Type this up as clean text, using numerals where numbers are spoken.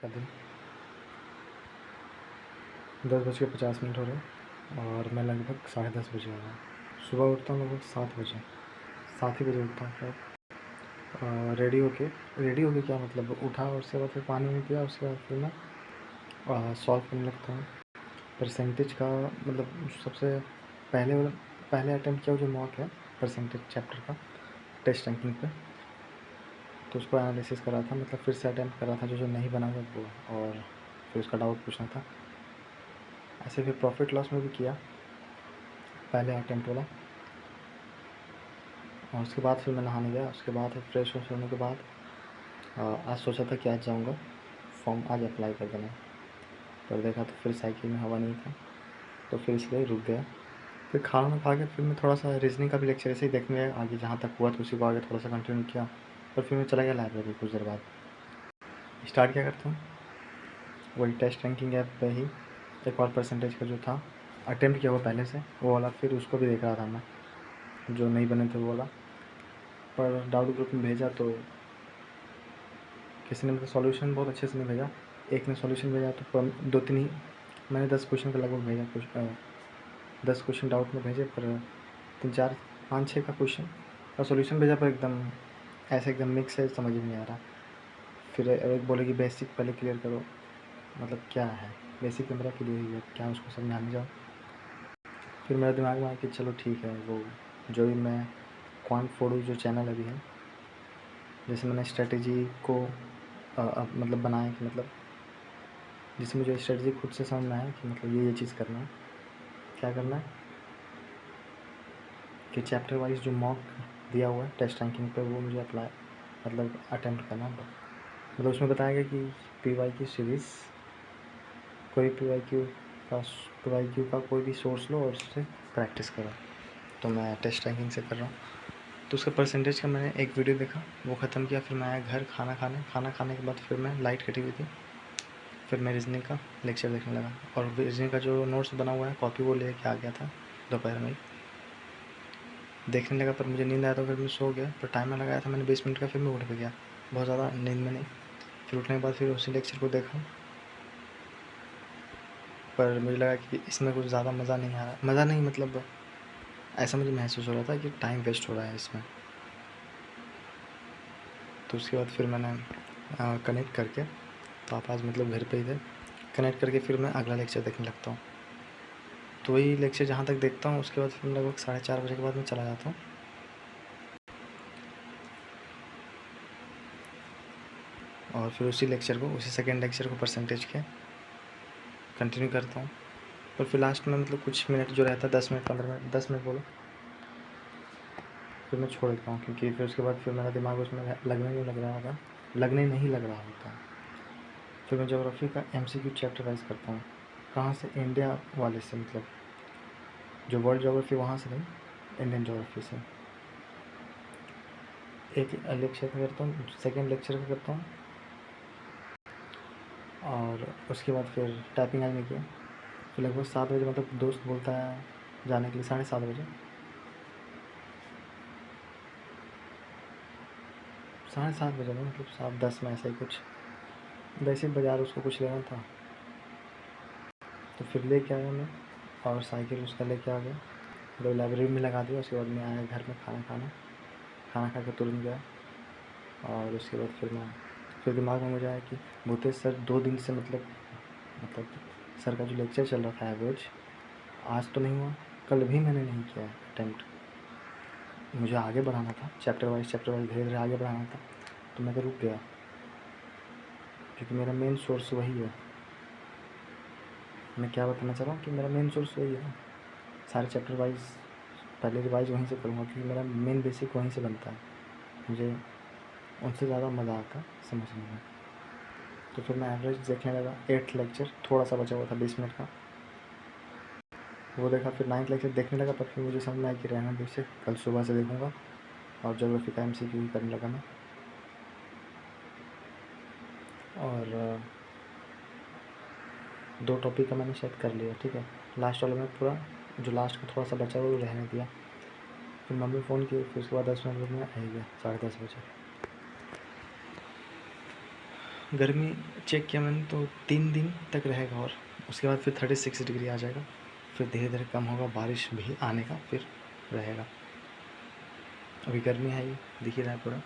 का दिन 10:50 हो रहे हैं और मैं लगभग 10:30 बजे आया। सुबह उठता हूँ लगभग 7 बजे, 7 ही बजे उठता हूँ शायद। रेडी होके क्या मतलब, उठा और उसके बाद फिर पानी वानी पिया। उसके बाद फिर मैं सॉल्व करने लगता हूँ परसेंटेज का। मतलब सबसे पहले अटेम्प्ट किया जो मॉक है परसेंटेज चैप्टर का टेस्ट रैंकिंग पे, तो उसको एनालिसिस करा था। मतलब फिर से अटेम्प्ट करा था जो नहीं बना हुआ वो, और फिर उसका डाउट पूछना था। ऐसे फिर प्रॉफिट लॉस में भी किया पहले अटेम्प्ट वाला। और उसके बाद फिर मैं नहाने गया। उसके बाद फ्रेश व्रेश होने के बाद आज सोचा था कि आज जाऊँगा फॉर्म आज अप्लाई कर देना, पर देखा तो फिर साइकिल में हवा नहीं था, तो फिर इसलिए रुक गया। फिर खाना खा के फिर मैं थोड़ा सा रीजनिंग का भी लेक्चर ऐसे ही देखने गया, आगे जहाँ तक हुआ तो उसी को आगे थोड़ा सा कंटिन्यू किया। और फिर मैं चला गया लाइब्रेरी। कुछ देर बाद स्टार्ट क्या करता हूँ, वही टेस्ट रैंकिंग ऐप पे ही एक और परसेंटेज का जो था अटेम्प्ट किया हुआ पहले से वो वाला, फिर उसको भी देख रहा था मैं, जो नहीं बने थे वो वाला। पर डाउट ग्रुप में भेजा तो किसी ने मतलब सॉल्यूशन बहुत अच्छे से नहीं भेजा। एक ने सॉल्यूशन भेजा तो 2-3 ही, मैंने 10 क्वेश्चन का लगभग भेजा। कुछ 10 क्वेश्चन डाउट में भेजे, पर 3-4-5-6 का क्वेश्चन का सॉल्यूशन भेजा, पर एकदम मिक्स है, समझ में नहीं आ रहा। फिर एक बोले कि बेसिक पहले क्लियर करो। मतलब क्या है बेसिक तो मेरा क्लियर ही है, क्या उसको समझाने जाओ। फिर मेरे दिमाग में आया कि चलो ठीक है, वो जो भी मैं क्वांट फोड़ू जो चैनल अभी है, जैसे मैंने स्ट्रेटेजी को मतलब बनाया कि मतलब जिससे मुझे स्ट्रेटजी खुद से समझ में आया कि मतलब ये चीज़ करना है, क्या करना है कि चैप्टर वाइज जो मॉक दिया हुआ है टेस्ट रैंकिंग पे वो मुझे अप्लाई मतलब अटेम्प्ट करना है। मतलब उसमें बताया गया कि PYQ सीरीज़, कोई PYQ का कोई भी सोर्स लो और उससे प्रैक्टिस करो। तो मैं टेस्ट रैंकिंग से कर रहा हूँ। तो उसका परसेंटेज का मैंने एक वीडियो देखा, वो ख़त्म किया। फिर मैं आया घर खाना खाने के बाद फिर मैं लाइट कटी हुई थी, फिर मैं रीजनिंग का लेक्चर देखने लगा। और रीजनिंग का जो नोट्स बना हुआ है कॉपी वो लेके आ गया था दोपहर में ही देखने लगा। पर मुझे नींद आया तो फिर मैं सो गया। पर टाइमर लगाया था मैंने 20 मिनट का, फिर मैं उठ भी गया बहुत ज़्यादा नींद में नहीं। फिर उठने के बाद फिर उसी लेक्चर को देखा, पर मुझे लगा कि इसमें कुछ ज़्यादा मज़ा नहीं आ रहा। मज़ा नहीं मतलब ऐसा मुझे महसूस हो रहा था कि टाइम वेस्ट हो रहा है इसमें। तो उसके बाद फिर मैंने कनेक्ट करके, पापा आज मतलब घर पे ही थे, कनेक्ट करके फिर मैं अगला लेक्चर देखने लगता हूँ। तो वही लेक्चर जहाँ तक देखता हूँ उसके बाद फिर लगभग 4:30 बजे के बाद मैं चला जाता हूँ। और फिर उसी सेकेंड लेक्चर को परसेंटेज के कंटिन्यू करता हूँ। पर फिर लास्ट में मतलब कुछ मिनट जो रहता है 10 मिनट 15 मिनट 10 मिनट बोलो, फिर मैं छोड़ देता हूँ, क्योंकि फिर उसके बाद फिर मेरा दिमाग उसमें लगने नहीं लग रहा होता। फिर मैं ज्योग्राफी का MCQ चैप्टर वाइज करता हूँ। कहाँ से, इंडिया वाले से, मतलब जो वर्ल्ड ज्योग्राफी वहाँ से नहीं, इंडियन ज्योग्राफी से। एक लेक्चर का करता हूँ, सेकेंड लेक्चर का करता हूँ। और उसके बाद फिर टाइपिंग आज में किया। फिर लगभग 7 बजे मतलब दोस्त बोलता है जाने के लिए, 7:30 बजे, 7:30 बजे में मतलब 7:10 में ऐसा ही कुछ, वैसे ही बाज़ार उसको कुछ लेना था तो फिर लेके आया मैं, और साइकिल उसका लेके आ गया, मतलब लाइब्रेरी में लगा दिया। उसके बाद मैं आया घर में खाना खा के तुरंत गया। और उसके बाद फिर दिमाग में मुझे आया कि भूतेश सर 2 दिन से मतलब सर का जो लेक्चर चल रहा था एवरेज, आज तो नहीं हुआ, कल भी मैंने नहीं किया अटेम्प्ट। मुझे आगे बढ़ाना था, चैप्टर वाइज धीरे धीरे आगे बढ़ाना था, तो मैं तो रुक गया, क्योंकि मेरा मेन सोर्स वही है। मैं क्या बताना चाह रहा हूँ कि मेरा मेन सोर्स वही है। सारे चैप्टर वाइज पहले रिवाइज वहीं से करूँगा, क्योंकि मेरा मेन बेसिक वहीं से बनता है। मुझे उनसे ज़्यादा मज़ा आता है समझने में। तो फिर मैं एवरेज देखने लगा। 8th लेक्चर थोड़ा सा बचा हुआ था 20 मिनट का, वो देखा। फिर 9th लेक्चर देखने लगा, पर फिर मुझे समझ में आया कि रहना दो, से कल सुबह से देखूँगा। और ज्योग्राफी का MCQ ही करने लगा मैं। और 2 टॉपिक का मैंने शायद कर लिया, ठीक है। लास्ट वाले में पूरा जो लास्ट का थोड़ा सा बचा हुआ वो रहने दिया। फिर मम्मी फ़ोन की, फिर उसके बाद 10 मिनट में आ ही गया 10:30 बजे। गर्मी चेक किया मैंने तो 3 दिन तक रहेगा और उसके बाद फिर 36 डिग्री आ जाएगा, फिर धीरे धीरे कम होगा, बारिश भी आने का फिर रहेगा। अभी गर्मी है ही, दिख ही रहा है पूरा।